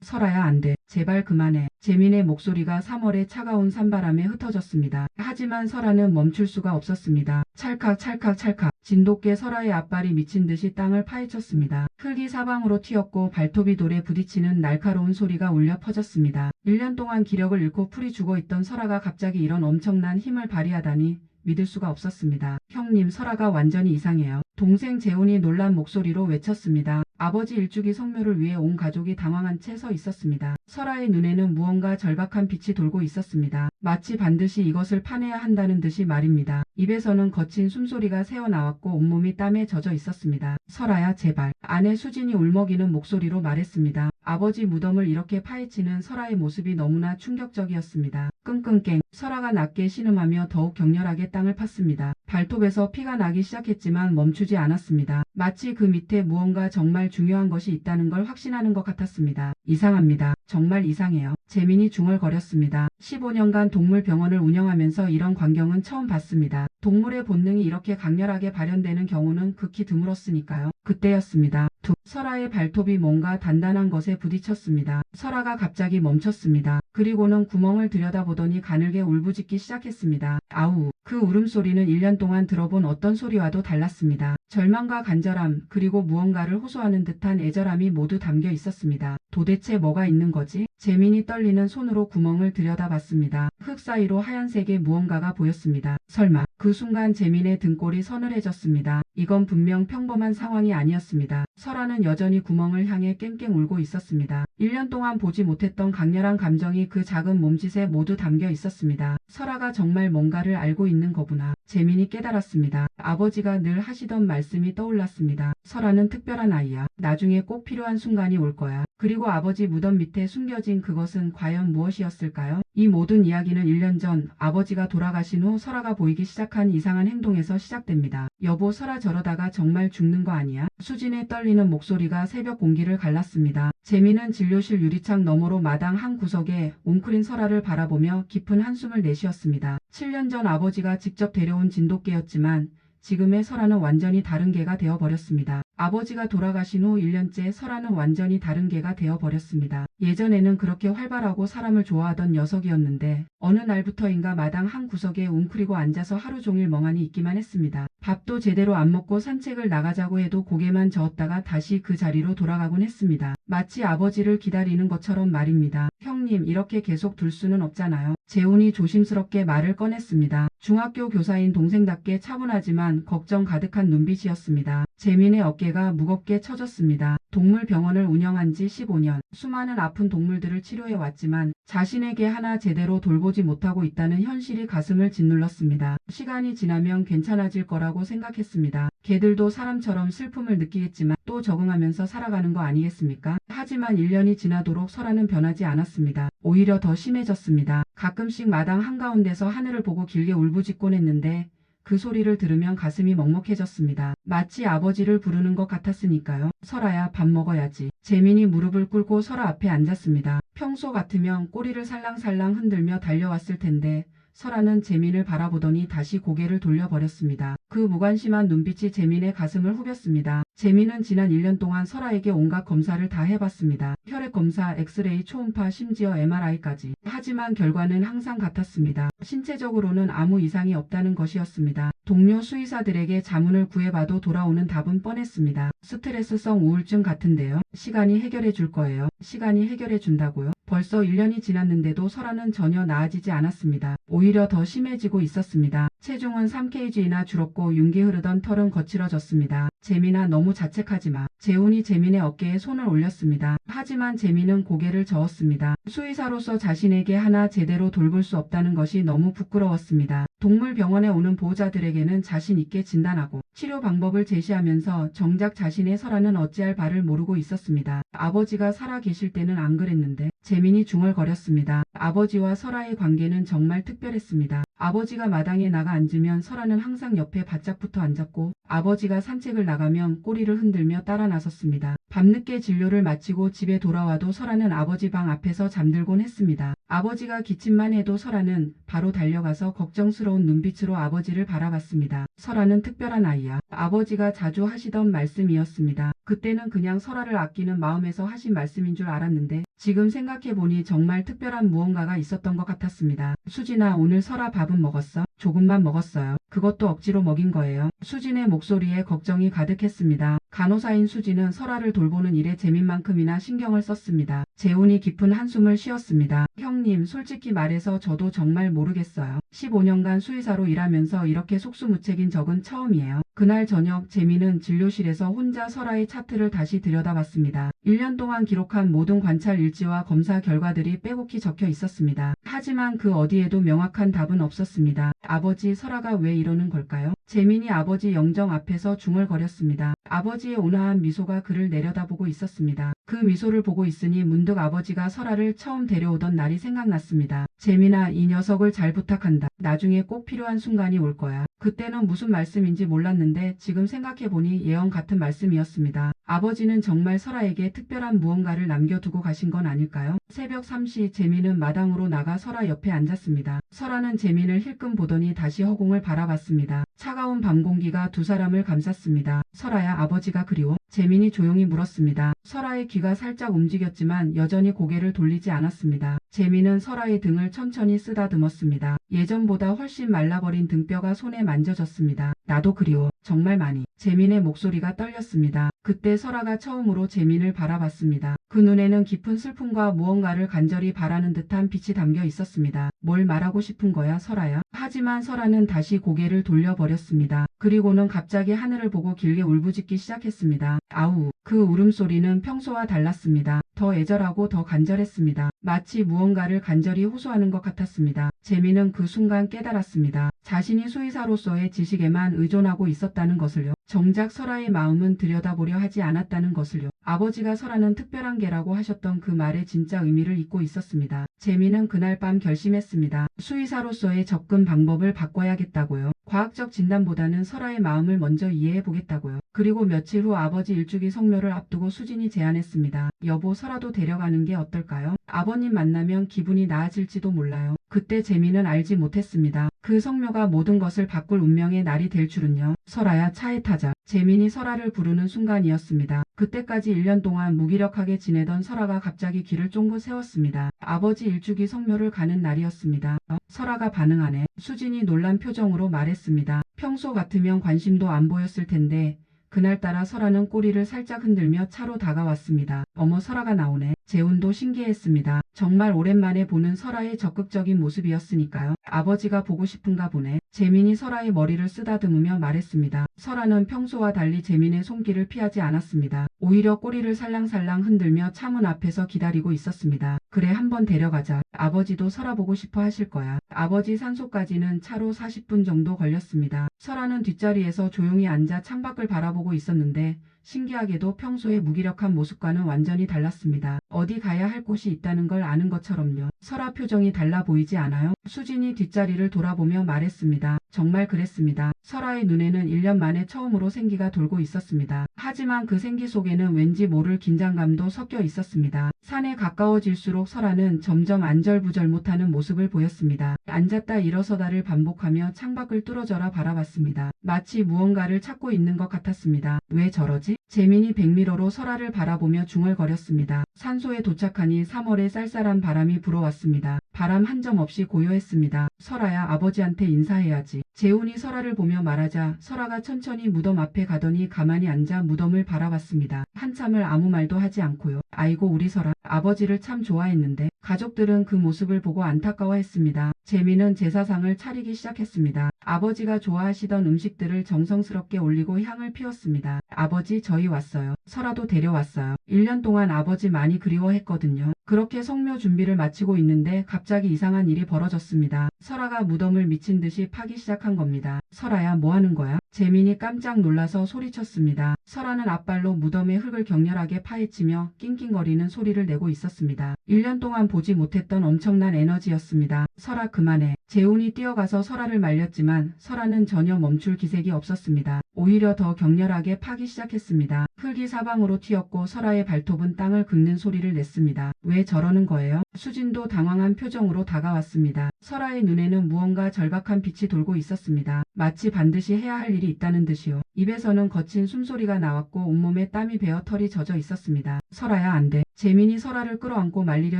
설아야 안 돼. 제발 그만해. 재민의 목소리가 3월의 차가운 산바람에 흩어졌습니다. 하지만 설아는 멈출 수가 없었습니다. 찰칵 찰칵 찰칵. 진돗개 설아의 앞발이 미친 듯이 땅을 파헤쳤습니다. 흙이 사방으로 튀었고 발톱이 돌에 부딪히는 날카로운 소리가 울려 퍼졌습니다. 1년 동안 기력을 잃고 풀이 죽어있던 설아가 갑자기 이런 엄청난 힘을 발휘하다니 믿을 수가 없었습니다. 형님, 설아가 완전히 이상해요. 동생 재훈이 놀란 목소리로 외쳤습니다. 아버지 일주기 성묘를 위해 온 가족이 당황한 채 서 있었습니다. 설아의 눈에는 무언가 절박한 빛이 돌고 있었습니다. 마치 반드시 이것을 파내야 한다는 듯이 말입니다. 입에서는 거친 숨소리가 새어나왔고 온몸이 땀에 젖어 있었습니다. 설아야 제발. 아내 수진이 울먹이는 목소리로 말했습니다. 아버지 무덤을 이렇게 파헤치는 설아의 모습이 너무나 충격적이었습니다. 끙끙깽. 설아가 낮게 신음하며 더욱 격렬하게 땅을 팠습니다. 발톱에서 피가 나기 시작했지만 멈추지 않았습니다. 마치 그 밑에 무언가 정말 중요한 것이 있다는 걸 확신하는 것 같았습니다. 이상합니다. 정말 이상해요. 재민이 중얼거렸습니다. 15년간 동물병원을 운영하면서 이런 광경은 처음 봤습니다. 동물의 본능이 이렇게 강렬하게 발현되는 경우는 극히 드물었으니까요. 그때였습니다. 툭. 설아의 발톱이 뭔가 단단한 것에 부딪혔습니다. 설아가 갑자기 멈췄습니다. 그리고는 구멍을 들여다보더니 가늘게 울부짖기 시작했습니다. 아우. 그 울음소리는 1년 동안 들어본 어떤 소리와도 달랐습니다. 절망과 간절함, 그리고 무언가를 호소하는 듯한 애절함이 모두 담겨 있었습니다. 도대체 뭐가 있는 거지? 재민이 떨리는 손으로 구멍을 들여다봤습니다. 흙 사이로 하얀색의 무언가가 보였습니다. 설마. 그 순간 재민의 등골이 서늘해졌습니다. 이건 분명 평범한 상황이 아니었습니다. 설아는 여전히 구멍을 향해 깽깽 울고 있었습니다. 1년 동안 보지 못했던 강렬한 감정이 그 작은 몸짓에 모두 담겨 있었습니다. 설아가 정말 뭔가를 알고 있는 거구나. 재민이 깨달았습니다. 아버지가 늘 하시던 말씀이 떠올랐습니다. 설아는 특별한 아이야. 나중에 꼭 필요한 순간이 올 거야. 그리고 아버지 무덤 밑에 숨겨진 그것은 과연 무엇이었을까요? 이 모든 이야기는 1년 전 아버지가 돌아가신 후 설아가 보이기 시작한 이상한 행동에서 시작됩니다. 여보, 설아 저러다가 정말 죽는 거 아니야? 수진의 떨리는 목소리가 새벽 공기를 갈랐습니다. 재민은 진료실 유리창 너머로 마당 한 구석에 웅크린 설아를 바라보며 깊은 한숨을 내쉬었습니다. 7년 전 아버지가 직접 데려온 진돗개였지만 지금의 설아는 완전히 다른 개가 되어버렸습니다. 아버지가 돌아가신 후 1년째 설아는 완전히 다른 개가 되어버렸습니다. 예전에는 그렇게 활발하고 사람을 좋아하던 녀석이었는데 어느 날부터인가 마당 한 구석에 웅크리고 앉아서 하루 종일 멍하니 있기만 했습니다. 밥도 제대로 안 먹고 산책을 나가자고 해도 고개만 저었다가 다시 그 자리로 돌아가곤 했습니다. 마치 아버지를 기다리는 것처럼 말입니다. 형님, 이렇게 계속 둘 수는 없잖아요. 재훈이 조심스럽게 말을 꺼냈습니다. 중학교 교사인 동생답게 차분하지만 걱정 가득한 눈빛이었습니다. 재민의 어깨가 무겁게 처졌습니다. 동물병원을 운영한 지 15년. 수많은 아픈 동물들을 치료해 왔지만 자신에게 하나 제대로 돌보지 못하고 있다는 현실이 가슴을 짓눌렀습니다. 시간이 지나면 괜찮아질 거라고 생각했습니다. 개들도 사람처럼 슬픔을 느끼겠지만 또 적응하면서 살아가는 거 아니겠습니까? 하지만 1년이 지나도록 설아는 변하지 않았습니다. 오히려 더 심해졌습니다. 가끔씩 마당 한가운데서 하늘을 보고 길게 울부짖곤 했는데 그 소리를 들으면 가슴이 먹먹해졌습니다. 마치 아버지를 부르는 것 같았으니까요. 설아야, 밥 먹어야지. 재민이 무릎을 꿇고 설아 앞에 앉았습니다. 평소 같으면 꼬리를 살랑살랑 흔들며 달려왔을 텐데 설아는 재민을 바라보더니 다시 고개를 돌려버렸습니다. 그 무관심한 눈빛이 재민의 가슴을 후볐습니다. 재민은 지난 1년 동안 설아에게 온갖 검사를 다 해봤습니다. 혈액검사, 엑스레이, 초음파, 심지어 MRI까지. 하지만 결과는 항상 같았습니다. 신체적으로는 아무 이상이 없다는 것이었습니다. 동료 수의사들에게 자문을 구해봐도 돌아오는 답은 뻔했습니다. 스트레스성 우울증 같은데요. 시간이 해결해 줄 거예요. 시간이 해결해 준다고요? 벌써 1년이 지났는데도 설아는 전혀 나아지지 않았습니다. 오히려 더 심해지고 있었습니다. 체중은 3kg나 줄었고 윤기 흐르던 털은 거칠어졌습니다. 재민아, 너무 자책하지 마. 재훈이 재민의 어깨에 손을 올렸습니다. 하지만 재민은 고개를 저었습니다. 수의사로서 자신에게 하나 제대로 돌볼 수 없다는 것이 너무 부끄러웠습니다. 동물병원에 오는 보호자들에게는 자신 있게 진단하고 치료 방법을 제시하면서 정작 자신의 설아는 어찌할 바를 모르고 있었습니다. 아버지가 살아 계실 때는 안 그랬는데. 재민이 중얼거렸습니다. 아버지와 설아의 관계는 정말 특별했습니다. 아버지가 마당에 나가 앉으면 설아는 항상 옆에 바짝 붙어 앉았고 아버지가 산책을 나가면 꼬리를 흔들며 따라 나섰습니다. 밤늦게 진료를 마치고 집에 돌아와도 설아는 아버지 방 앞에서 잠들곤 했습니다. 아버지가 기침만 해도 설아는 바로 달려가서 걱정스러운 눈빛으로 아버지를 바라봤습니다. 설아는 특별한 아이야. 아버지가 자주 하시던 말씀이었습니다. 그때는 그냥 설아를 아끼는 마음에서 하신 말씀인 줄 알았는데 지금 생각해보니 정말 특별한 무언가가 있었던 것 같았습니다. 수진아, 오늘 설아 밥은 먹었어? 조금만 먹었어요. 그것도 억지로 먹인 거예요. 수진의 목소리에 걱정이 가득했습니다. 간호사인 수진은 설아를 돌보는 일에 재민만큼이나 신경을 썼습니다. 재훈이 깊은 한숨을 쉬었습니다. 형님, 솔직히 말해서 저도 정말 모르겠어요. 15년간 수의사로 일하면서 이렇게 속수무책인 적은 처음이에요. 그날 저녁 재민은 진료실에서 혼자 설아의 차트를 다시 들여다봤습니다. 1년 동안 기록한 모든 관찰 일지와 검사 결과들이 빼곡히 적혀 있었습니다. 하지만 그 어디에도 명확한 답은 없었습니다. 아버지, 설아가 왜 이러는 걸까요? 재민이 아버지 영정 앞에서 중얼거렸습니다. 아버지의 온화한 미소가 그를 내려다보고 있었습니다. 그 미소를 보고 있으니 문득 아버지가 설아를 처음 데려오던 날이 생각났습니다. 재민아, 이 녀석을 잘 부탁한다. 나중에 꼭 필요한 순간이 올 거야. 그때는 무슨 말씀인지 몰랐는데 지금 생각해보니 예언 같은 말씀이었습니다. 아버지는 정말 설아에게 특별한 무언가를 남겨두고 가신 건 아닐까요? 새벽 3시 재민은 마당으로 나가 설아 옆에 앉았습니다. 설아는 재민을 힐끔 보더니 다시 허공을 바라봤습니다. 차가운 밤 공기가 두 사람을 감쌌습니다. 설아야, 아버지가 그리워? 재민이 조용히 물었습니다. 설아의 귀가 살짝 움직였지만 여전히 고개를 돌리지 않았습니다. 재민은 설아의 등을 천천히 쓰다듬었습니다. 예전보다 훨씬 말라버린 등뼈가 손에 만져졌습니다. 나도 그리워. 정말 많이. 재민의 목소리가 떨렸습니다. 그때 설아가 처음으로 재민을 바라봤습니다. 그 눈에는 깊은 슬픔과 무언가를 간절히 바라는 듯한 빛이 담겨 있었습니다. 뭘 말하고 싶은 거야, 설아야? 하지만 설아는 다시 고개를 돌려버렸습니다. 그리고는 갑자기 하늘을 보고 길게 울부짖기 시작했습니다. 아우. 그 울음소리는 평소와 달랐습니다. 더 애절하고 더 간절했습니다. 마치 무언가를 간절히 호소하는 것 같았습니다. 재민은 그 순간 깨달았습니다. 자신이 수의사로서의 지식에만 의존하고 있었다는 것을요. 정작 설아의 마음은 들여다보려 하지 않았다는 것을요. 아버지가 설아는 특별한 개라고 하셨던 그 말의 진짜 의미를 잊고 있었습니다. 재민은 그날 밤 결심했습니다. 수의사로서의 접근 방법을 바꿔야겠다고요. 과학적 진단보다는 설아의 마음을 먼저 이해해 보겠다고요. 그리고 며칠 후 아버지 일주기 성묘를 앞두고 수진이 제안했습니다. 여보, 설아도 데려가는 게 어떨까요? 아버님 만나면 기분이 나아질지도 몰라요. 그때 재민은 알지 못했습니다. 그 성묘가 모든 것을 바꿀 운명의 날이 될 줄은요. 설아야, 차에 타자. 재민이 설아를 부르는 순간이었습니다. 그때까지 1년 동안 무기력하게 지내던 설아가 갑자기 귀를 쫑긋 세웠습니다. 아버지 일주기 성묘를 가는 날이었습니다. 설아가 반응하네. 수진이 놀란 표정으로 말했습니다. 평소 같으면 관심도 안 보였을 텐데 그날따라 설아는 꼬리를 살짝 흔들며 차로 다가왔습니다. 어머, 설아가 나오네. 재훈도 신기했습니다. 정말 오랜만에 보는 설아의 적극적인 모습이었으니까요. 아버지가 보고 싶은가 보네. 재민이 설아의 머리를 쓰다듬으며 말했습니다. 설아는 평소와 달리 재민의 손길을 피하지 않았습니다. 오히려 꼬리를 살랑살랑 흔들며 차문 앞에서 기다리고 있었습니다. 그래, 한번 데려가자. 아버지도 설아 보고 싶어 하실 거야. 아버지 산소까지는 차로 40분 정도 걸렸습니다. 설아는 뒷자리에서 조용히 앉아 창밖을 바라보고 있었는데 신기하게도 평소의 무기력한 모습과는 완전히 달랐습니다. 어디 가야 할 곳이 있다는 걸 아는 것처럼요. 설아 표정이 달라 보이지 않아요? 수진이 뒷자리를 돌아보며 말했습니다. 정말 그랬습니다. 설아의 눈에는 1년 만에 처음으로 생기가 돌고 있었습니다. 하지만 그 생기 속에는 왠지 모를 긴장감도 섞여 있었습니다. 산에 가까워질수록 설아는 점점 안절부절 못하는 모습을 보였습니다. 앉았다 일어서다를 반복하며 창밖을 뚫어져라 바라봤습니다. 마치 무언가를 찾고 있는 것 같았습니다. 왜 저러지? 재민이 백미러로 설아를 바라보며 중얼거렸습니다. 산소에 도착하니 3월의 쌀쌀한 바람이 불어왔습니다. 바람 한 점 없이 고요했습니다. 설아야, 아버지한테 인사해야지. 재훈이 설아를 보며 말하자 설아가 천천히 무덤 앞에 가더니 가만히 앉아 무덤을 바라봤습니다. 한참을 아무 말도 하지 않고요. 아이고, 우리 설아. 아버지를 참 좋아했는데. 가족들은 그 모습을 보고 안타까워했습니다. 재민은 제사상을 차리기 시작했습니다. 아버지가 좋아하시던 음식들을 정성스럽게 올리고 향을 피웠습니다. 아버지, 저희 왔어요. 설아도 데려왔어요. 1년 동안 아버지 많이 그리워했거든요. 그렇게 성묘 준비를 마치고 있는데 갑자기 이상한 일이 벌어졌습니다. 설아가 무덤을 미친 듯이 파기 시작한 겁니다. 설아야, 뭐 하는 거야? 재민이 깜짝 놀라서 소리쳤습니다. 설아는 앞발로 무덤의 흙을 격렬하게 파헤치며 낑낑거리는 소리를 내고 있었습니다. 1년 동안 보지 못했던 엄청난 에너지였습니다. 설아, 그만해. 재훈이 뛰어가서 설아를 말렸지만 설아는 전혀 멈출 기색이 없었습니다. 오히려 더 격렬하게 파기 시작했습니다. 흙이 사방으로 튀었고 설아의 발톱은 땅을 긁는 소리를 냈습니다. 왜 저러는 거예요? 수진도 당황한 표정으로 다가왔습니다. 설아의 눈에는 무언가 절박한 빛이 돌고 있었습니다. 마치 반드시 해야 할 일이 있다는 듯이요. 입에서는 거친 숨소리가 나왔고 온몸에 땀이 배어 털이 젖어 있었습니다. 설아야 안 돼. 재민이 설아를 끌어안고 말리려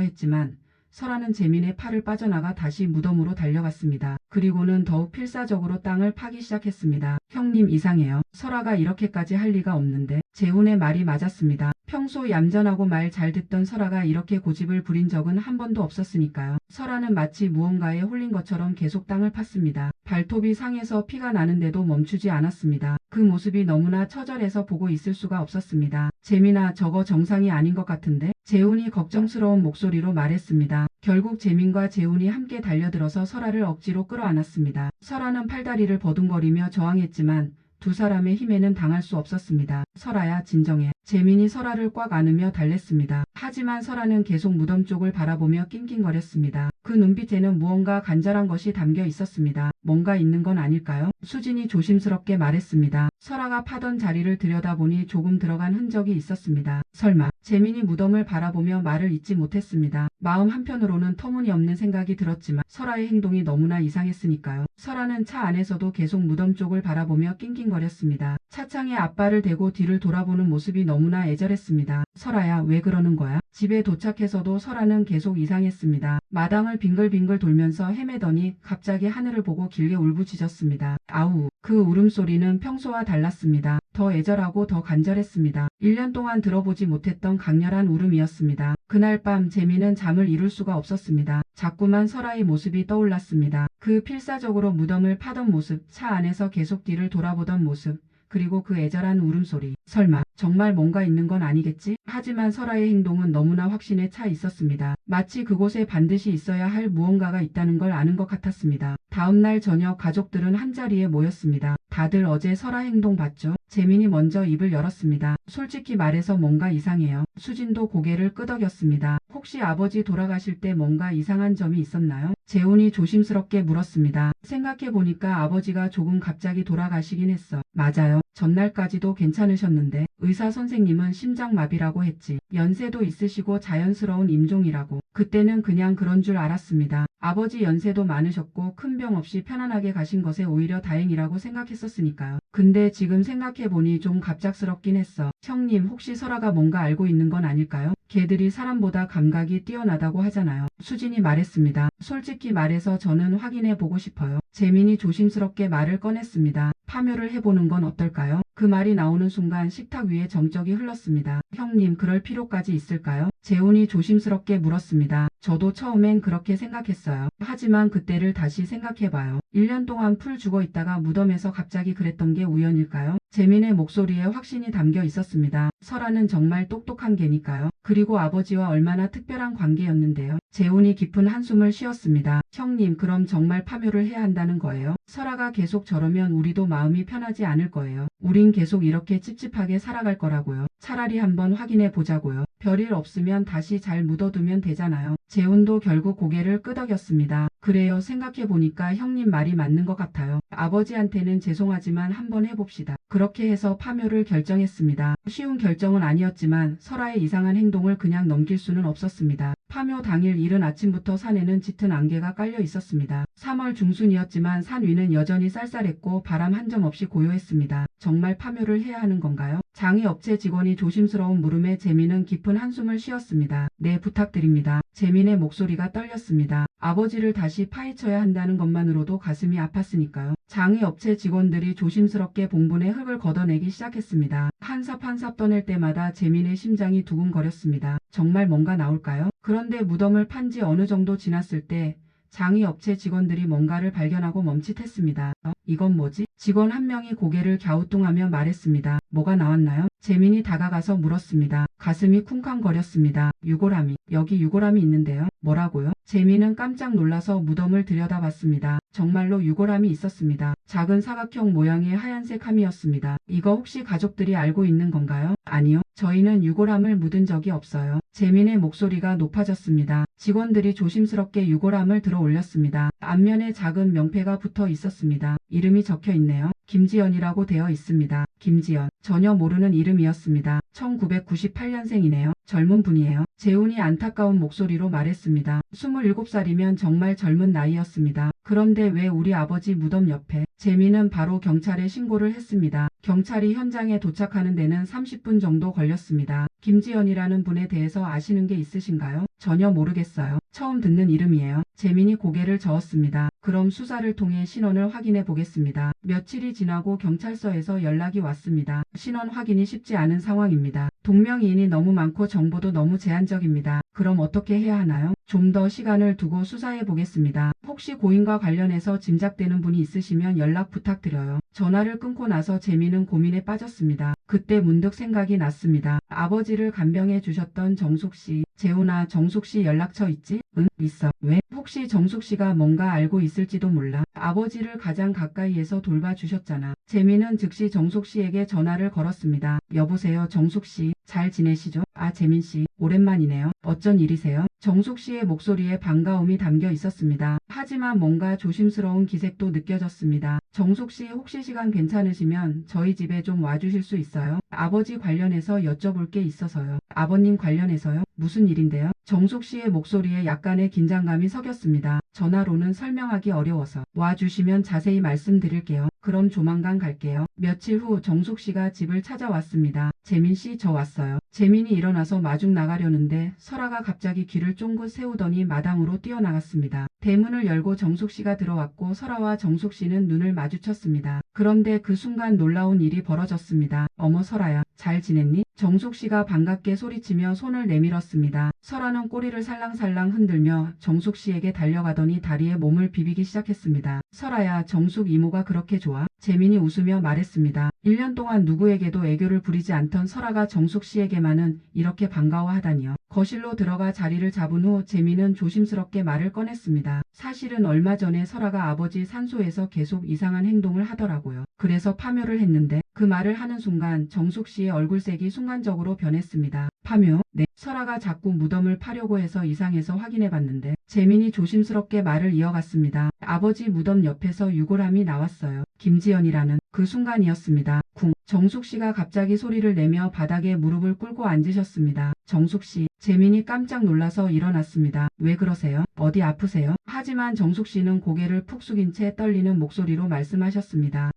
했지만 설아는 재민의 팔을 빠져나가 다시 무덤으로 달려갔습니다. 그리고는 더욱 필사적으로 땅을 파기 시작했습니다. 형님 이상해요. 설아가 이렇게까지 할 리가 없는데. 재훈의 말이 맞았습니다. 평소 얌전하고 말 잘 듣던 설아가 이렇게 고집을 부린 적은 한 번도 없었으니까요. 설아는 마치 무언가에 홀린 것처럼 계속 땅을 팠습니다. 발톱이 상해서 피가 나는데도 멈추지 않았습니다. 그 모습이 너무나 처절해서 보고 있을 수가 없었습니다. 재민아, 저거 정상이 아닌 것 같은데? 재훈이 걱정스러운 목소리로 말했습니다. 결국 재민과 재훈이 함께 달려들어서 설아를 억지로 끌어안았습니다. 설아는 팔다리를 버둥거리며 저항했지만 두 사람의 힘에는 당할 수 없었습니다. 설아야, 진정해. 재민이 설아를 꽉 안으며 달랬습니다. 하지만 설아는 계속 무덤 쪽을 바라보며 낑낑거렸습니다. 그 눈빛에는 무언가 간절한 것이 담겨 있었습니다. 뭔가 있는 건 아닐까요? 수진이 조심스럽게 말했습니다. 설아가 파던 자리를 들여다보니 조금 들어간 흔적이 있었습니다. 설마. 재민이 무덤을 바라보며 말을 잇지 못했습니다. 마음 한편으로는 터무니없는 생각이 들었지만 설아의 행동이 너무나 이상했으니까요. 설아는 차 안에서도 계속 무덤 쪽을 바라보며 낑낑거렸습니다. 차창에 앞발을 대고 뒤를 돌아보는 모습이 너무나 애절했습니다. 설아야, 왜 그러는 거야? 집에 도착해서도 설아는 계속 이상했습니다. 마당을 빙글빙글 돌면서 헤매더니 갑자기 하늘을 보고 길게 울부짖었습니다. 아우. 그 울음소리는 평소와 달랐습니다. 더 애절하고 더 간절했습니다. 1년 동안 들어보지 못했던 강렬한 울음이었습니다. 그날 밤 재민은 잠을 이룰 수가 없었습니다. 자꾸만 설아의 모습이 떠올랐습니다. 그 필사적으로 무덤을 파던 모습, 차 안에서 계속 뒤를 돌아보던 모습, 그리고 그 애절한 울음소리. 설마 정말 뭔가 있는 건 아니겠지? 하지만 설아의 행동은 너무나 확신에 차 있었습니다. 마치 그곳에 반드시 있어야 할 무언가가 있다는 걸 아는 것 같았습니다. 다음날 저녁 가족들은 한자리에 모였습니다. 다들 어제 설아 행동 봤죠? 재민이 먼저 입을 열었습니다. 솔직히 말해서 뭔가 이상해요. 수진도 고개를 끄덕였습니다. 혹시 아버지 돌아가실 때 뭔가 이상한 점이 있었나요? 재훈이 조심스럽게 물었습니다. 생각해보니까 아버지가 조금 갑자기 돌아가시긴 했어. 맞아요. 전날까지도 괜찮으셨는데 의사 선생님은 심장마비라고 했지. 연세도 있으시고 자연스러운 임종이라고. 그때는 그냥 그런 줄 알았습니다. 아버지 연세도 많으셨고 큰 병 없이 편안하게 가신 것에 오히려 다행이라고 생각했었으니까요. 근데 지금 생각해보니 좀 갑작스럽긴 했어. 형님, 혹시 설아가 뭔가 알고 있는 건 아닐까요? 걔들이 사람보다 감각이 뛰어나다고 하잖아요. 수진이 말했습니다. 솔직히 말해서 저는 확인해보고 싶어요. 재민이 조심스럽게 말을 꺼냈습니다. 파묘를 해보는 건 어떨까요? 그 말이 나오는 순간 식탁 위에 정적이 흘렀습니다. 형님, 그럴 필요까지 있을까요? 재훈이 조심스럽게 물었습니다. 저도 처음엔 그렇게 생각했어요. 하지만 그때를 다시 생각해봐요. 1년 동안 풀 죽어 있다가 무덤에서 갑자기 그랬던 게 우연일까요? 재민의 목소리에 확신이 담겨 있었습니다. 설아는 정말 똑똑한 개니까요. 그리고 아버지와 얼마나 특별한 관계였는데요. 재훈이 깊은 한숨을 쉬었습니다. 형님, 그럼 정말 파묘를 해야 한다는 거예요? 설아가 계속 저러면 우리도 마음이 편하지 않을 거예요. 우린 계속 이렇게 찝찝하게 살아갈 거라고요. 차라리 한번 확인해 보자고요. 별일 없으면 다시 잘 묻어두면 되잖아요. 재훈도 결국 고개를 끄덕였습니다. 그래요. 생각해보니까 형님 말이 맞는 것 같아요. 아버지한테는 죄송하지만 한번 해봅시다. 그렇게 해서 파묘를 결정했습니다. 쉬운 결정은 아니었지만 설아의 이상한 행동을 그냥 넘길 수는 없었습니다. 파묘 당일 이른 아침부터 산에는 짙은 안개가 깔려 있었습니다. 3월 중순이었지만 산 위는 여전히 쌀쌀했고 바람 한 점 없이 고요했습니다. 정말 파묘를 해야 하는 건가요? 장의업체 직원이 조심스러운 물음에 재민은 깊은 한숨을 쉬었습니다. 네, 부탁드립니다. 재민의 목소리가 떨렸습니다. 아버지를 다시 파헤쳐야 한다는 것만으로도 가슴이 아팠으니까요. 장의업체 직원들이 조심스럽게 봉분에 흙을 걷어내기 시작했습니다. 한 삽 한 삽 떠낼 때마다 재민의 심장이 두근거렸습니다. 정말 뭔가 나올까요? 그런데 무덤을 판 지 어느 정도 지났을 때 장의업체 직원들이 뭔가를 발견하고 멈칫했습니다. 이건 뭐지? 직원 한 명이 고개를 갸우뚱하며 말했습니다. 뭐가 나왔나요? 재민이 다가가서 물었습니다. 가슴이 쿵쾅거렸습니다. 유골함이. 여기 유골함이 있는데요. 뭐라고요? 재민은 깜짝 놀라서 무덤을 들여다봤습니다. 정말로 유골함이 있었습니다. 작은 사각형 모양의 하얀색 함이었습니다. 이거 혹시 가족들이 알고 있는 건가요? 아니요. 저희는 유골함을 묻은 적이 없어요. 재민의 목소리가 높아졌습니다. 직원들이 조심스럽게 유골함을 들어 올렸습니다. 앞면에 작은 명패가 붙어 있었습니다. 이름이 적혀 있네요. 김지연이라고 되어 있습니다. 김지연. 전혀 모르는 이름이었습니다. 1998년생이네요. 젊은 분이에요. 재훈이 안타까운 목소리로 말했습니다. 27살이면 정말 젊은 나이였습니다. 그런데 왜 우리 아버지 무덤 옆에? 재민은 바로 경찰에 신고를 했습니다. 경찰이 현장에 도착하는 데는 30분 정도 걸렸습니다. 김지연이라는 분에 대해서 아시는 게 있으신가요? 전혀 모르겠어요. 처음 듣는 이름이에요. 재민이 고개를 저었습니다. 그럼 수사를 통해 신원을 확인해 보겠습니다. 며칠이 지나고 경찰서에서 연락이 왔습니다. 신원 확인이 쉽지 않은 상황입니다. 동명이인이 너무 많고 정보도 너무 제한적입니다. 그럼 어떻게 해야 하나요? 좀 더 시간을 두고 수사해 보겠습니다. 혹시 고인과 관련해서 짐작되는 분이 있으시면 연락 부탁드려요. 전화를 끊고 나서 재민은 고민에 빠졌습니다. 그때 문득 생각이 났습니다. 아버지를 간병해 주셨던 정숙 씨. 재훈아, 정숙 씨 연락처 있지? 응, 있어. 왜? 혹시 정숙 씨가 뭔가 알고 있을지도 몰라. 아버지를 가장 가까이에서 돌봐주셨잖아. 재민은 즉시 정숙 씨에게 전화를 걸었습니다. 여보세요, 정숙 씨. 잘 지내시죠? 아, 재민 씨. 오랜만이네요. 어쩐 일이세요? 정숙 씨의 목소리에 반가움이 담겨 있었습니다. 하지만 뭔가 조심스러운 기색도 느껴졌습니다. 정숙 씨, 혹시 시간 괜찮으시면 저희 집에 좀 와주실 수 있어요? 아버지 관련해서 여쭤볼 게 있어서요. 아버님 관련해서요? 무슨 일인데요? 정숙 씨의 목소리에 약간의 긴장감이 섞였습니다. 전화로는 설명하기 어려워서 와주시면 자세히 말씀드릴게요. 그럼 조만간 갈게요. 며칠 후 정숙 씨가 집을 찾아왔습니다. 재민 씨, 저 왔어요. 재민이 일어나서 마중 나가려는데 설아가 갑자기 귀를 쫑긋 세우더니 마당으로 뛰어나갔습니다. 대문을 열고 정숙 씨가 들어왔고 설아와 정숙 씨는 눈을 마주쳤습니다. 그런데 그 순간 놀라운 일이 벌어졌습니다. 어머, 설아야, 잘 지냈니? 정숙 씨가 반갑게 소리치며 손을 내밀었습니다. 설아는 꼬리를 살랑살랑 흔들며 정숙 씨에게 달려가더니 다리에 몸을 비비기 시작했습니다. 설아야, 정숙 이모가 그렇게 좋아? 재민이 웃으며 말했습니다. 1년 동안 누구에게도 애교를 부리지 않던 설아가 정숙 씨에게만은 이렇게 반가워하다니요. 거실로 들어가 자리를 잡은 후 재민은 조심스럽게 말을 꺼냈습니다. 사실은 얼마 전에 설아가 아버지 산소에서 계속 이상한 행동을 하더라고요. 그래서 파묘를 했는데 그 말을 하는 순간 정숙 씨의 얼굴색이 순간적으로 변했습니다. 파묘? 네. 설아가 자꾸 무덤을 파려고 해서 이상해서 확인해봤는데 재민이 조심스럽게 말을 이어갔습니다. 아버지 무덤 옆에서 유골함이 나왔어요. 김지연이라는 그 순간이었습니다. 쿵. 정숙 씨가 갑자기 소리를 내며 바닥에 무릎을 꿇고 앉으셨습니다. 정숙 씨. 재민이 깜짝 놀라서 일어났습니다. 왜 그러세요? 어디 아프세요? 하지만 정숙 씨는 고개를 푹 숙인 채 떨리는 목소리로 말씀하셨습니다.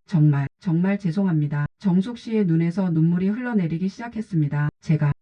정말 죄송합니다. 정숙 씨의 눈에서 눈물이 흘러내리기 시작했습니다.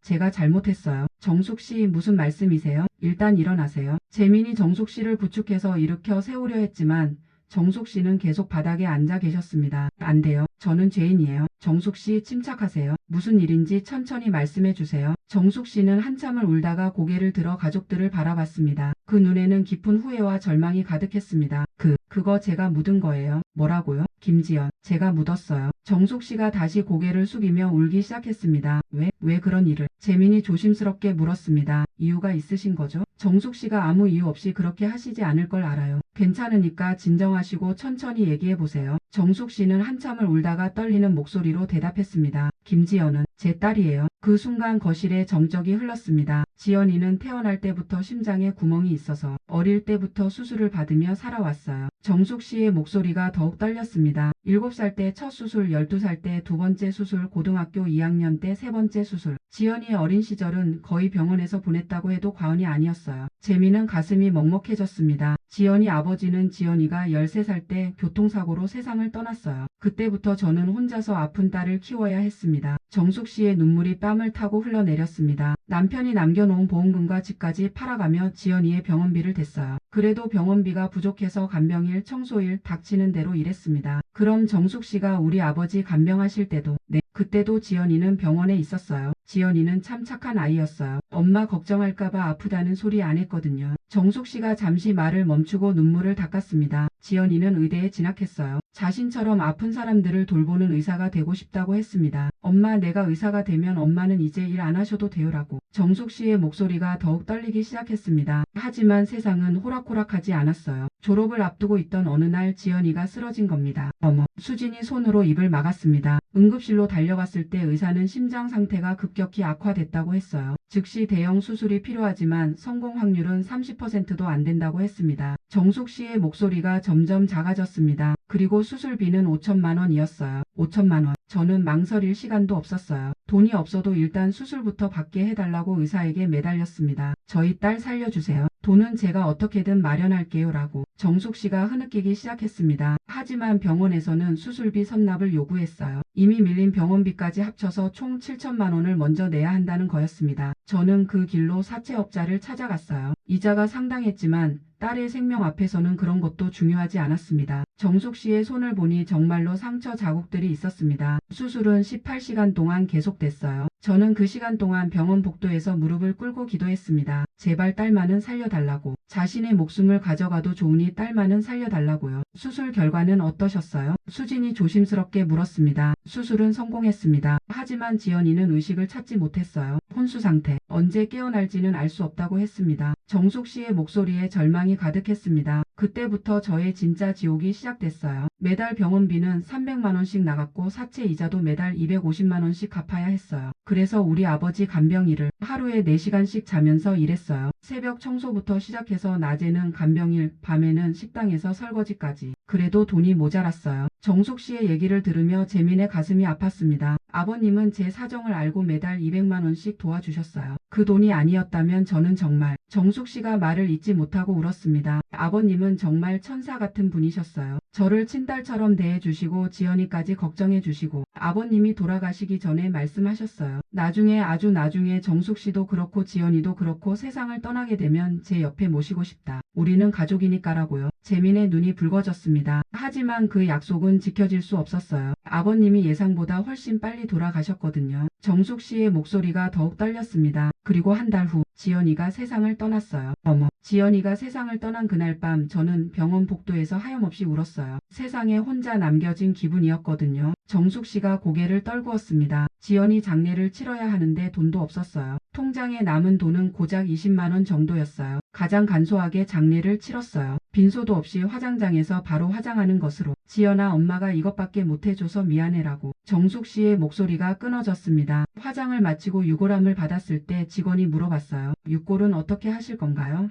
제가 잘못했어요. 정숙 씨, 무슨 말씀이세요? 일단 일어나세요. 재민이 정숙 씨를 부축해서 일으켜 세우려 했지만 정숙 씨는 계속 바닥에 앉아 계셨습니다. 안 돼요. 저는 죄인이에요. 정숙 씨, 침착하세요. 무슨 일인지 천천히 말씀해 주세요. 정숙 씨는 한참을 울다가 고개를 들어 가족들을 바라봤습니다. 그 눈에는 깊은 후회와 절망이 가득했습니다. 그거 제가 묻은 거예요. 뭐라고요? 김지연, 제가 묻었어요. 정숙 씨가 다시 고개를 숙이며 울기 시작했습니다. 왜 그런 일을? 재민이 조심스럽게 물었습니다. 이유가 있으신 거죠? 정숙 씨가 아무 이유 없이 그렇게 하시지 않을 걸 알아요. 괜찮으니까 진정하시고 천천히 얘기해 보세요. 정숙 씨는 한참을 울다가 떨리는 목소리로 대답했습니다. 김지연은 제 딸이에요. 그 순간 거실에 정적이 흘렀습니다. 지연이는 태어날 때부터 심장에 구멍이 있어서 어릴 때부터 수술을 받으며 살아왔어요. 정숙 씨의 목소리가 더욱 떨렸습니다. 7살 때 첫 수술, 12살 때 두 번째 수술, 고등학교 2학년 때 세 번째 수술. 지연이의 어린 시절은 거의 병원에서 보냈다고 해도 과언이 아니었어요. 재민은 가슴이 먹먹해졌습니다. 지연이 아버지는 지연이가 13살 때 교통사고로 세상을 떠났어요. 그때부터 저는 혼자서 아픈 딸을 키워야 했습니다. 정숙 씨의 눈물이 뺨을 타고 흘러내렸습니다. 남편이 남겨놓은 보험금과 집까지 팔아가며 지연이의 병원비를 댔어요. 그래도 병원비가 부족해서 간병일, 청소일 닥치는 대로 일했습니다. 그럼 정숙 씨가 우리 아버지 간병하실 때도 네, 그때도 지연이는 병원에 있었어요. 지연이는 참 착한 아이였어요. 엄마 걱정할까봐 아프다는 소리 안 했거든요. 정숙 씨가 잠시 말을 멈추고 눈물을 닦았습니다. 지연이는 의대에 진학했어요. 자신처럼 아픈 사람들을 돌보는 의사가 되고 싶다고 했습니다. 엄마, 내가 의사가 되면 엄마는 이제 일 안 하셔도 돼요라고. 정숙 씨의 목소리가 더욱 떨리기 시작했습니다. 하지만 세상은 호락호락하지 않았어요. 졸업을 앞두고 있던 어느 날 지연이가 쓰러진 겁니다. 어머. 수진이 손으로 입을 막았습니다. 응급실로 달려갔을 때 의사는 심장 상태가 급격히 악화됐다고 했어요. 즉시 대형 수술이 필요하지만 성공 확률은 30%도 안 된다고 했습니다. 정숙 씨의 목소리가 점점 작아졌습니다. 그리고 수술비는 5천만 원이었어요. 5천만 원. 저는 망설일 시간도 없었어요. 돈이 없어도 일단 수술부터 받게 해달라고 의사에게 매달렸습니다. 저희 딸 살려주세요. 돈은 제가 어떻게든 마련할게요 라고 정숙 씨가 흐느끼기 시작했습니다. 하지만 병원에서는 수술비 선납을 요구했어요. 이미 밀린 병원비까지 합쳐서 총 7천만 원을 먼저 내야 한다는 거였습니다. 저는 그 길로 사채업자를 찾아갔어요. 이자가 상당했지만 딸의 생명 앞에서는 그런 것도 중요하지 않았습니다. 정숙 씨의 손을 보니 정말로 상처 자국들이 있었습니다. 수술은 18시간 동안 계속됐어요. 저는 그 시간 동안 병원 복도에서 무릎을 꿇고 기도했습니다. 제발 딸만은 살려달라고. 자신의 목숨을 가져가도 좋으니 딸만은 살려달라고요. 수술 결과는 어떠셨어요? 수진이 조심스럽게 물었습니다. 수술은 성공했습니다. 하지만 지연이는 의식을 찾지 못했어요. 혼수 상태. 언제 깨어날지는 알 수 없다고 했습니다. 정숙 씨의 목소리에 절망이 가득했습니다. 그때부터 저의 진짜 지옥이 시작됐어요. 매달 병원비는 300만 원씩 나갔고 사채 이자도 매달 250만 원씩 갚아야 했어요. 그래서 우리 아버지 간병일을 하루에 4시간씩 자면서 일했어요. 새벽 청소부터 시작해서 낮에는 간병일, 밤에는 식당에서 설거지까지. 그래도 돈이 모자랐어요. 정숙 씨의 얘기를 들으며 재민의 가슴이 아팠습니다. 아버님은 제 사정을 알고 매달 200만 원씩 도와주셨어요. 그 돈이 아니었다면 저는 정말. 정숙 씨가 말을 잇지 못하고 울었습니다. 아버님은 정말 천사 같은 분이셨어요. 저를 친딸처럼 대해주시고 지연이까지 걱정해주시고 아버님이 돌아가시기 전에 말씀하셨어요. 나중에 아주 나중에 정숙 씨도 그렇고 지연이도 그렇고 세상을 떠나게 되면 제 옆에 모시고 싶다. 우리는 가족이니까라고요. 재민의 눈이 붉어졌습니다. 하지만 그 약속은 지켜질 수 없었어요. 아버님이 예상보다 훨씬 빨리 돌아가셨거든요. 정숙 씨의 목소리가 더욱 떨렸습니다. 그리고 한 달 후 지연이가 세상을 떠났어요. 어머. 지연이가 세상을 떠난 그날 밤 저는 병원 복도에서 하염없이 울었어요. 세상에 혼자 남겨진 기분이었거든요. 정숙 씨가 고개를 떨구었습니다. 지연이 장례를 치러야 하는데 돈도 없었어요. 통장에 남은 돈은 고작 20만 원 정도였어요. 가장 간소하게 장례를 치렀어요. 빈소도 없이 화장장에서 바로 화장하는 것으로. 지연아, 엄마가 이것밖에 못해줘서 미안해라고. 정숙 씨의 목소리가 끊어졌습니다. 화장을 마치고 유골함을 받았을 때 직원이 물어봤어요. 육골은 어떻게 하실 건가요?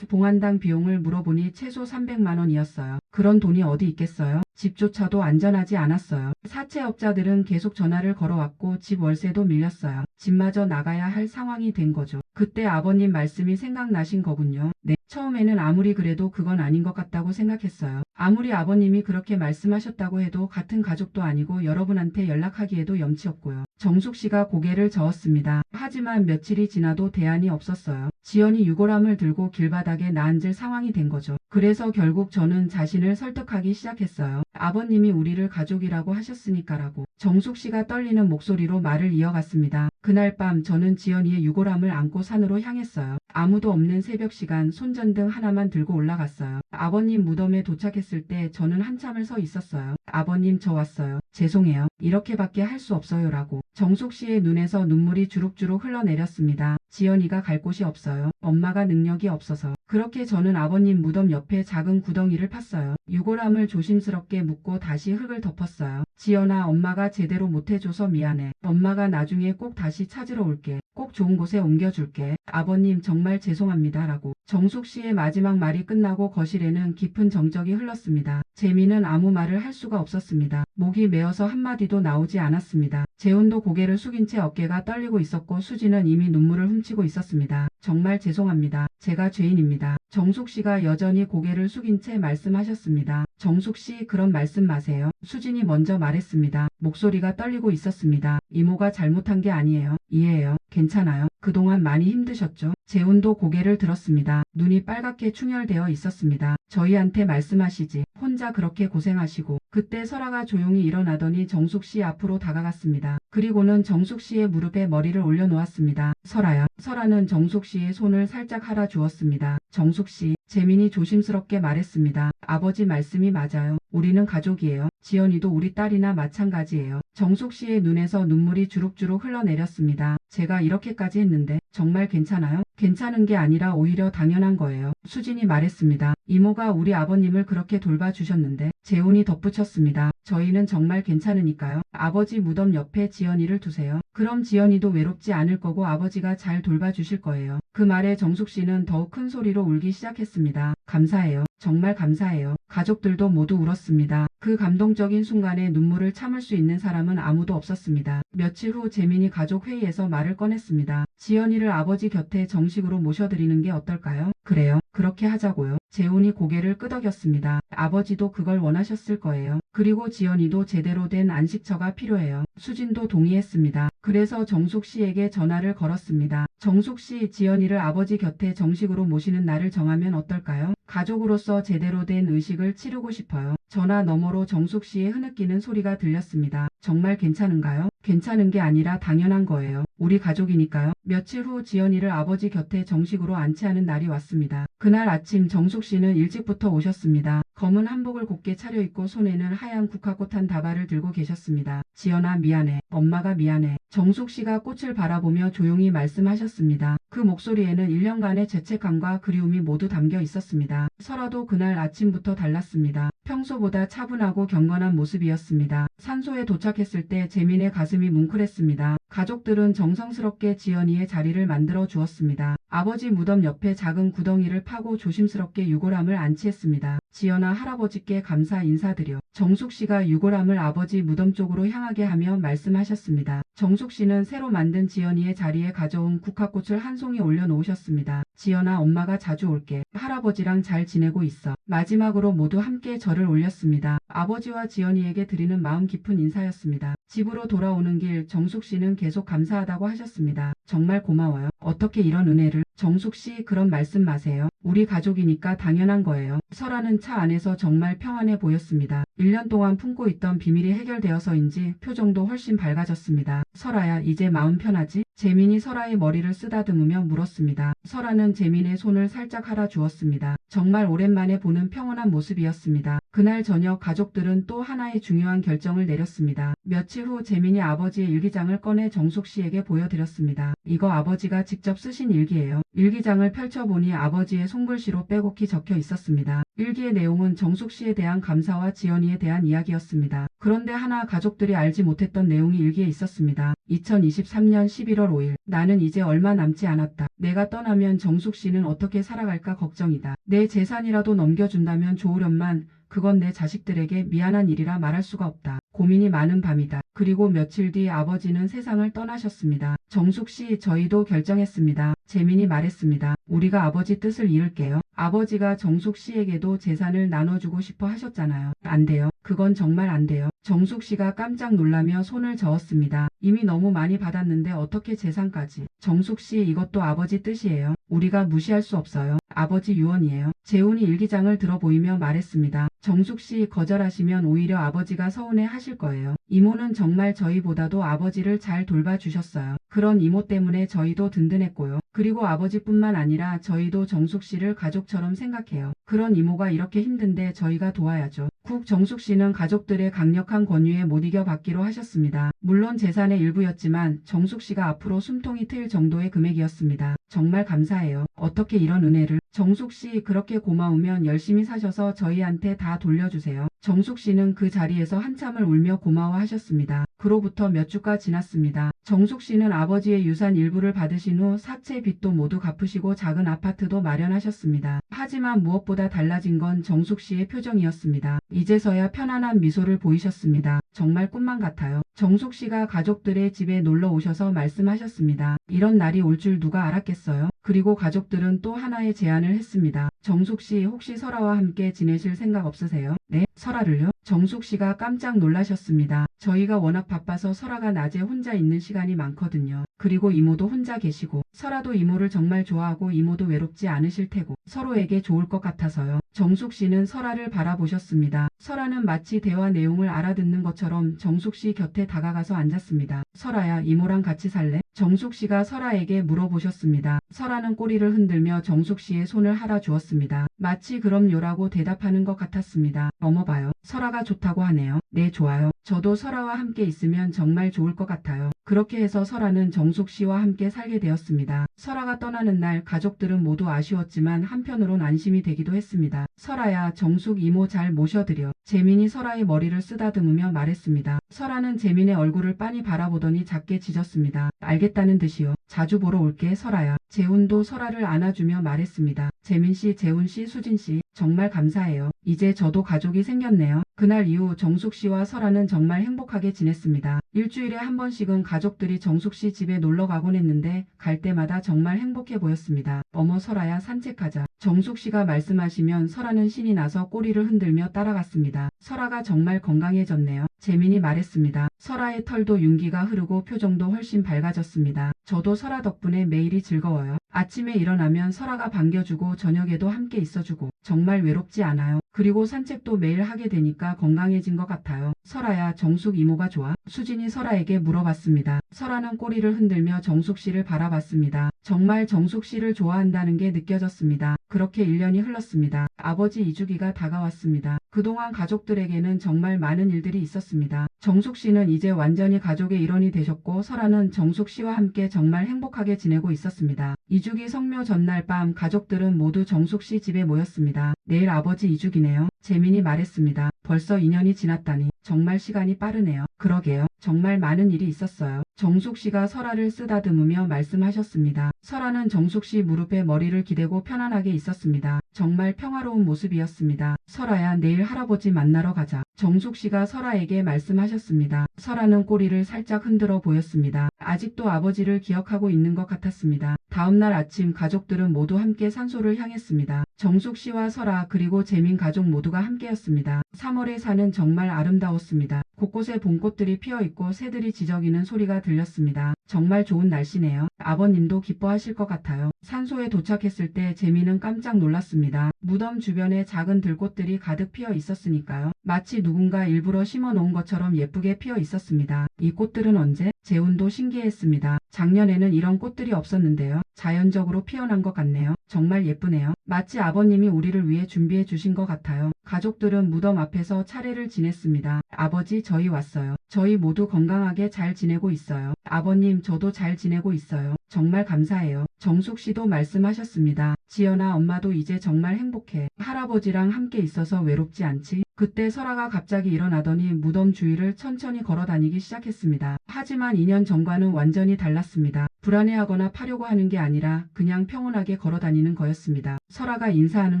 봉안당 비용을 물어보니 최소 300만 원이었어요. 그런 돈이 어디 있겠어요? 집조차도 안전하지 않았어요. 사채업자들은 계속 전화를 걸어왔고 집 월세도 밀렸어요. 집마저 나가야 할 상황이 된 거죠. 그때 아버님 말씀이 생각나신 거군요. 네. 처음에는 아무리 그래도 그건 아닌 것 같다고 생각했어요. 아무리 아버님이 그렇게 말씀하셨다고 해도 같은 가족도 아니고 여러분한테 연락하기에도 염치 없고요. 정숙 씨가 고개를 저었습니다. 하지만 며칠이 지나도 대안이 없었어요. 지연이 유골함을 들고 길바닥에 나앉을 상황이 된 거죠. 그래서 결국 저는 자신을 설득하기 시작했어요. 아버님이 우리를 가족이라고 하셨으니까라고. 정숙 씨가 떨리는 목소리로 말을 이어갔습니다. 그날 밤 저는 지연이의 유골함을 안고 산으로 향했어요. 아무도 없는 새벽 시간 손전등 하나만 들고 올라갔어요. 아버님 무덤에 도착했을 때 저는 한참을 서 있었어요. 아버님, 저 왔어요. 죄송해요. 이렇게밖에 할 수 없어요 라고. 정숙 씨의 눈에서 눈물이 주룩주룩 흘러내렸습니다. 지연이가 갈 곳이 없어요. 엄마가 능력이 없어서. 그렇게 저는 아버님 무덤 옆에 작은 구덩이를 팠어요. 유골함을 조심스럽게 묶고 다시 흙을 덮었어요. 지연아, 엄마가 제대로 못해줘서 미안해. 엄마가 나중에 꼭 다시 찾으러 올게. 꼭 좋은 곳에 옮겨줄게. 아버님, 정말 죄송합니다 라고. 정숙 씨의 마지막 말이 끝나고 거실에는 깊은 정적이 흘렀습니다. 재민은 아무 말을 할 수가 없었습니다. 목이 메어서 한마디도 나오지 않았습니다. 재훈도 고개를 숙인 채 어깨가 떨리고 있었고 수지는 이미 눈물을 훔치고 있었습니다. 정말 죄송합니다. 제가 죄인입니다. 정숙 씨가 여전히 고개를 숙인 채 말씀하셨습니다. 정숙 씨, 그런 말씀 마세요. 수진이 먼저 말했습니다. 목소리가 떨리고 있었습니다. 이모가 잘못한 게 아니에요. 이해해요. 괜찮아요. 그동안 많이 힘드셨죠? 재훈도 고개를 들었습니다. 눈이 빨갛게 충혈되어 있었습니다. 저희한테 말씀하시지. 혼자 그렇게 고생하시고. 그때 설아가 조용히 일어나더니 정숙 씨 앞으로 다가갔습니다. 그리고는 정숙 씨의 무릎에 머리를 올려놓았습니다. 설아야. 설아는 정숙 씨의 손을 살짝 할아 주었습니다. 정숙 씨, 재민이 조심스럽게 말했습니다. 아버지 말씀이 맞아요. 우리는 가족이에요. 지연이도 우리 딸이나 마찬가지예요. 정숙 씨의 눈에서 눈물이 주룩주룩 흘러내렸습니다. 제가 이렇게까지 했는데 정말 괜찮아요? 괜찮은 게 아니라 오히려 당연한 거예요. 수진이 말했습니다. 이모가 우리 아버님을 그렇게 돌봐주셨는데. 재훈이 덧붙였습니다. 저희는 정말 괜찮으니까요. 아버지 무덤 옆에 지연이를 두세요. 그럼 지연이도 외롭지 않을 거고 아버지가 잘 돌봐주실 거예요. 그 말에 정숙 씨는 더욱 큰 소리로 울기 시작했습니다. 감사해요. 정말 감사해요. 가족들도 모두 울었습니다. 그 감동적인 순간에 눈물을 참을 수 있는 사람은 아무도 없었습니다. 며칠 후 재민이 가족 회의에서 말을 꺼냈습니다. 지연이를 아버지 곁에 정식으로 모셔드리는 게 어떨까요? 그래요. 그렇게 하자고요. 재훈이 고개를 끄덕였습니다. 아버지도 그걸 원하셨을 거예요. 그리고 지연이도 제대로 된 안식처가 필요해요. 수진도 동의했습니다. 그래서 정숙 씨에게 전화를 걸었습니다. 정숙 씨, 지연이를 아버지 곁에 정식으로 모시는 날을 정하면 어떨까요? 가족으로서 제대로 된 의식을 치르고 싶어요. 전화 너머로 정숙 씨의 흐느끼는 소리가 들렸습니다. 정말 괜찮은가요? 괜찮은 게 아니라 당연한 거예요. 우리 가족이니까요. 며칠 후 지연이를 아버지 곁에 정식으로 안치하는 날이 왔습니다. 그날 아침 정숙 씨는 일찍부터 오셨습니다. 검은 한복을 곱게 차려입고 손에는 하얀 국화꽃 한 다발을 들고 계셨습니다. 지연아, 미안해. 엄마가 미안해. 정숙 씨가 꽃을 바라보며 조용히 말씀하셨습니다. 그 목소리에는 1년간의 죄책감과 그리움이 모두 담겨 있었습니다. 설아도 그날 아침부터 달랐습니다. 평소보다 차분하고 경건한 모습이었습니다. 산소에 도착했을 때 재민의 가슴이 뭉클했습니다. 가족들은 정성스럽게 지연이의 자리를 만들어 주었습니다. 아버지 무덤 옆에 작은 구덩이를 파고 조심스럽게 유골함을 안치했습니다. 지연아, 할아버지께 감사 인사드려. 정숙 씨가 유골함을 아버지 무덤 쪽으로 향하게 하며 말씀하셨습니다. 정숙 씨는 새로 만든 지연이의 자리에 가져온 국화꽃을 한 송이 올려놓으셨습니다. 지연아, 엄마가 자주 올게. 할아버지랑 잘 지내고 있어. 마지막으로 모두 함께 절을 올렸습니다. 아버지와 지연이에게 드리는 마음 깊은 인사였습니다. 집으로 돌아오는 길 정숙 씨는 계속 감사하다고 하셨습니다. 정말 고마워요. 어떻게 이런 은혜를. 정숙 씨, 그런 말씀 마세요. 우리 가족이니까 당연한 거예요. 설아는 차 안에서 정말 평안해 보였습니다. 1년 동안 품고 있던 비밀이 해결되어서인지 표정도 훨씬 밝아졌습니다. 설아야, 이제 마음 편하지? 재민이 설아의 머리를 쓰다듬으며 물었습니다. 설아는 재민의 손을 살짝 할아주었습니다. 정말 오랜만에 보는 평온한 모습이었습니다. 그날 저녁 가족들은 또 하나의 중요한 결정을 내렸습니다. 며칠 후 재민이 아버지의 일기장을 꺼내 정숙 씨에게 보여드렸습니다. 이거 아버지가 직접 쓰신 일기예요. 일기장을 펼쳐보니 아버지의 손글씨로 빼곡히 적혀 있었습니다. 일기의 내용은 정숙 씨에 대한 감사와 지연이에 대한 이야기였습니다. 그런데 하나 가족들이 알지 못했던 내용이 일기에 있었습니다. 2023년 11월 5일. 나는 이제 얼마 남지 않았다. 내가 떠나면 정숙 씨는 어떻게 살아갈까 걱정이다. 내 재산이라도 넘겨준다면 좋으련만 그건 내 자식들에게 미안한 일이라 말할 수가 없다. 고민이 많은 밤이다. 그리고 며칠 뒤 아버지는 세상을 떠나셨습니다. 정숙 씨, 저희도 결정했습니다. 재민이 말했습니다. 우리가 아버지 뜻을 이을게요. 아버지가 정숙 씨에게도 재산을 나눠주고 싶어 하셨잖아요. 안 돼요. 그건 정말 안 돼요. 정숙 씨가 깜짝 놀라며 손을 저었습니다. 이미 너무 많이 받았는데 어떻게 재산까지. 정숙 씨, 이것도 아버지 뜻이에요. 우리가 무시할 수 없어요. 아버지 유언이에요. 재훈이 일기장을 들어보이며 말했습니다. 정숙 씨, 거절하시면 오히려 아버지가 서운해 하실 거예요. 이모는 정말 저희보다도 아버지를 잘 돌봐주셨어요. 그런 이모 때문에 저희도 든든했고요. 그리고 아버지뿐만 아니라 저희도 정숙 씨를 가족처럼 생각해요. 그런 이모가 이렇게 힘든데 저희가 도와야죠. 국 정숙 씨는 가족들의 강력한 권유에 못 이겨 받기로 하셨습니다. 물론 재산의 일부였지만 정숙 씨가 앞으로 숨통이 트일 정도의 금액이었습니다. 정말 감사해요. 어떻게 이런 은혜를. 정숙 씨, 그렇게 고마우면 열심히 사셔서 저희한테 다 돌려주세요. 정숙 씨는 그 자리에서 한참을 울며 고마워하셨습니다. 그로부터 몇 주가 지났습니다. 정숙 씨는 아버지의 유산 일부를 받으신 후 사채 빚도 모두 갚으시고 작은 아파트도 마련하셨습니다. 하지만 무엇보다 달라진 건 정숙 씨의 표정이었습니다. 이제서야 편안한 미소를 보이셨습니다. 정말 꿈만 같아요. 정숙 씨가 가족들의 집에 놀러 오셔서 말씀하셨습니다. 이런 날이 올 줄 누가 알았겠어요? 그리고 가족들은 또 하나의 제안을 했습니다. 정숙 씨, 혹시 설아와 함께 지내실 생각 없으세요? 네? 설아를요? 정숙 씨가 깜짝 놀라셨습니다. 저희가 워낙 바빠서 설아가 낮에 혼자 있는 시간이 많거든요. 그리고 이모도 혼자 계시고 설아도 이모를 정말 좋아하고 이모도 외롭지 않으실 테고 서로에게 좋을 것 같아서요. 정숙 씨는 설아를 바라보셨습니다. 설아는 마치 대화 내용을 알아듣는 것처럼 정숙 씨 곁에 다가가서 앉았습니다. 설아야, 이모랑 같이 살래? 정숙 씨가 설아에게 물어보셨습니다. 설아는 꼬리를 흔들며 정숙 씨의 손을 할아 주었습니다. 마치 그럼요라고 대답하는 것 같았습니다. 어머 봐요. 설아가 좋다고 하네요. 네, 좋아요. 저도 설아와 함께 있으면 정말 좋을 것 같아요. 그렇게 해서 설아는 정숙 씨와 함께 살게 되었습니다. 설아가 떠나는 날 가족들은 모두 아쉬웠지만 한편으론 안심이 되기도 했습니다. 설아야, 정숙 이모 잘 모셔드려. 재민이 설아의 머리를 쓰다듬으며 말했습니다. 설아는 재민의 얼굴을 빤히 바라보더니 작게 짖었습니다. 알겠다는 듯이요. 자주 보러 올게 설아야. 재훈도 설아를 안아주며 말했습니다. 재민씨, 재훈씨, 수진씨 정말 감사해요. 이제 저도 가족이 생겼네요. 그날 이후 정숙씨와 설아는 정말 행복하게 지냈습니다. 일주일에 한 번씩은 가족들이 정숙씨 집에 놀러 가곤 했는데 갈 때마다 정말 행복해 보였습니다. 어머 설아야 산책하자. 정숙씨가 말씀하시면 설아는 신이 나서 꼬리를 흔들며 따라갔습니다. 설아가 정말 건강해졌네요. 재민이 말했습니다. 설아의 털도 윤기가 흐르고 표정도 훨씬 밝아졌습니다. 저도 설아 덕분에 매일이 즐거워요. 아침에 일어나면 설아가 반겨주고 저녁에도 함께 있어주고 정말 외롭지 않아요. 그리고 산책도 매일 하게 되니까 건강해진 것 같아요. 설아야, 정숙 이모가 좋아? 수진이 설아에게 물어봤습니다. 설아는 꼬리를 흔들며 정숙 씨를 바라봤습니다. 정말 정숙 씨를 좋아한다는 게 느껴졌습니다. 그렇게 1년이 흘렀습니다. 아버지 이주기가 다가왔습니다. 그동안 가족들에게는 정말 많은 일들이 있었습니다. 정숙 씨는 이제 완전히 가족의 일원이 되셨고 설아는 정숙 씨와 함께 정말 행복하게 지내고 있었습니다. 이주기 성묘 전날 밤 가족들은 모두 정숙 씨 집에 모였습니다. 내일 아버지 이주기네요. 재민이 말했습니다. 벌써 2년이 지났다니 정말 시간이 빠르네요. 그러게요. 정말 많은 일이 있었어요. 정숙 씨가 설아를 쓰다듬으며 말씀하셨습니다. 설아는 정숙 씨 무릎에 머리를 기대고 편안하게 있었습니다. 정말 평화로운 모습이었습니다. 설아야, 내일 할아버지 만나러 가자. 정숙 씨가 설아에게 말씀하셨습니다. 설아는 꼬리를 살짝 흔들어 보였습니다. 아직도 아버지를 기억하고 있는 것 같았습니다. 다음날 아침 가족들은 모두 함께 산소를 향했습니다. 정숙 씨와 설아 그리고 재민 가족 모두가 함께였습니다. 3월의 산은 정말 아름다웠습니다. 곳곳에 봄꽃들이 피어있고 새들이 지저귀는 소리가 들렸습니다. 정말 좋은 날씨네요. 아버님도 기뻐하실 것 같아요. 산소에 도착했을 때 재민은 깜짝 놀랐습니다. 무덤 주변에 작은 들꽃들이 가득 피어 있었으니까요. 마치 누군가 일부러 심어 놓은 것처럼 예쁘게 피어 있었습니다. 이 꽃들은 언제? 재훈도 신기했습니다. 작년에는 이런 꽃들이 없었는데요. 자연적으로 피어난 것 같네요. 정말 예쁘네요. 마치 아버님이 우리를 위해 준비해 주신 것 같아요. 가족들은 무덤 앞에서 차례를 지냈습니다. 아버지, 저희 왔어요. 저희 모두 건강하게 잘 지내고 있어요. 아버님, 저도 잘 지내고 있어요. 정말 감사해요. 정숙 씨도 말씀하셨습니다. 지연아, 엄마도 이제 정말 행복해. 할아버지랑 함께 있어서 외롭지 않지? 그때 설아가 갑자기 일어나더니 무덤 주위를 천천히 걸어 다니기 시작했습니다. 하지만 2년 전과는 완전히 달랐습니다. 불안해하거나 파려고 하는 게 아니라 그냥 평온하게 걸어 다니는 거였습니다. 설아가 인사하는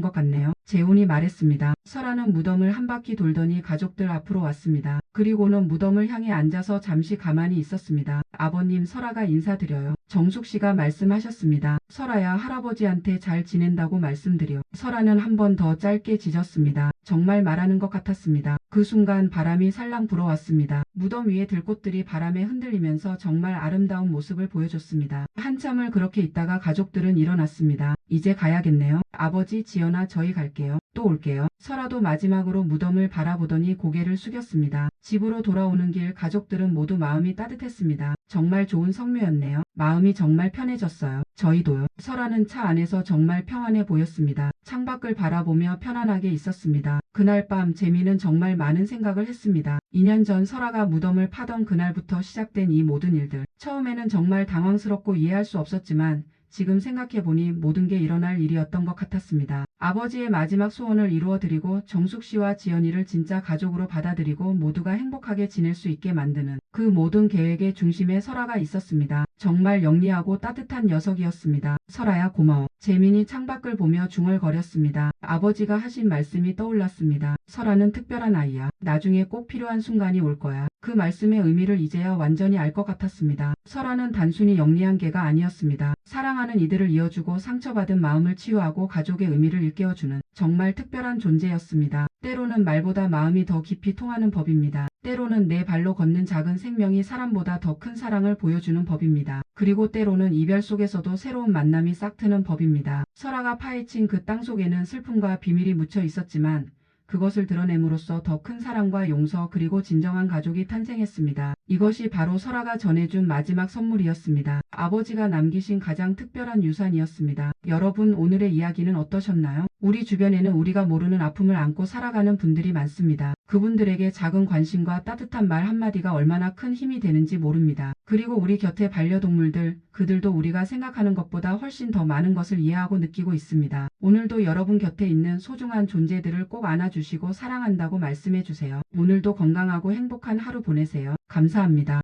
것 같네요. 재훈이 말했습니다. 설아는 무덤을 한 바퀴 돌더니 가족들 앞으로 왔습니다. 그리고는 무덤을 향해 앉아서 잠시 가만히 있었습니다. 아버님, 설아가 인사드려요. 정숙 씨가 말씀하셨습니다. 설아야, 할아버지한테 잘 지낸다고 말씀드려. 설아는 한 번 더 짧게 짖었습니다. 정말 말하는 것 같았습니다. 그 순간 바람이 살랑 불어왔습니다. 무덤 위에 들꽃들이 바람에 흔들리면서 정말 아름다운 모습을 보여줬습니다. 한참을 그렇게 있다가 가족들은 일어났습니다. 이제 가야겠네요. 아버지, 지연아, 저희 갈게요. 또 올게요. 설아도 마지막으로 무덤을 바라보더니 고개를 숙였습니다. 집으로 돌아오는 길 가족들은 모두 마음이 따뜻했습니다. 정말 좋은 성묘였네요. 마음이 정말 편해졌어요. 저희도요. 설아는 차 안에서 정말 평안해 보였습니다. 창밖을 바라보며 편안하게 있었습니다. 그날 밤 재민은 정말 많은 생각을 했습니다. 2년 전 설아가 무덤을 파던 그날부터 시작된 이 모든 일들. 처음에는 정말 당황스럽고 이해할 수 없었지만 지금 생각해보니 모든 게 일어날 일이었던 것 같았습니다. 아버지의 마지막 소원을 이루어드리고 정숙 씨와 지연이를 진짜 가족으로 받아들이고 모두가 행복하게 지낼 수 있게 만드는 그 모든 계획의 중심에 설아가 있었습니다. 정말 영리하고 따뜻한 녀석이었습니다. 설아야, 고마워. 재민이 창밖을 보며 중얼거렸습니다. 아버지가 하신 말씀이 떠올랐습니다. 설아는 특별한 아이야. 나중에 꼭 필요한 순간이 올 거야. 그 말씀의 의미를 이제야 완전히 알 것 같았습니다. 설아는 단순히 영리한 개가 아니었습니다. 사랑하는 이들을 이어주고 상처받은 마음을 치유하고 가족의 의미를 일깨워주는 정말 특별한 존재였습니다. 때로는 말보다 마음이 더 깊이 통하는 법입니다. 때로는 내 발로 걷는 작은 생명이 사람보다 더 큰 사랑을 보여주는 법입니다. 그리고 때로는 이별 속에서도 새로운 만남이 싹트는 법입니다. 설아가 파헤친 그 땅 속에는 슬픔과 비밀이 묻혀 있었지만 그것을 드러냄으로써 더 큰 사랑과 용서 그리고 진정한 가족이 탄생했습니다. 이것이 바로 설아가 전해준 마지막 선물이었습니다. 아버지가 남기신 가장 특별한 유산이었습니다. 여러분, 오늘의 이야기는 어떠셨나요? 우리 주변에는 우리가 모르는 아픔을 안고 살아가는 분들이 많습니다. 그분들에게 작은 관심과 따뜻한 말 한마디가 얼마나 큰 힘이 되는지 모릅니다. 그리고 우리 곁에 반려동물들, 그들도 우리가 생각하는 것보다 훨씬 더 많은 것을 이해하고 느끼고 있습니다. 오늘도 여러분 곁에 있는 소중한 존재들을 꼭 안아주시고 사랑한다고 말씀해주세요. 오늘도 건강하고 행복한 하루 보내세요. 감사합니다.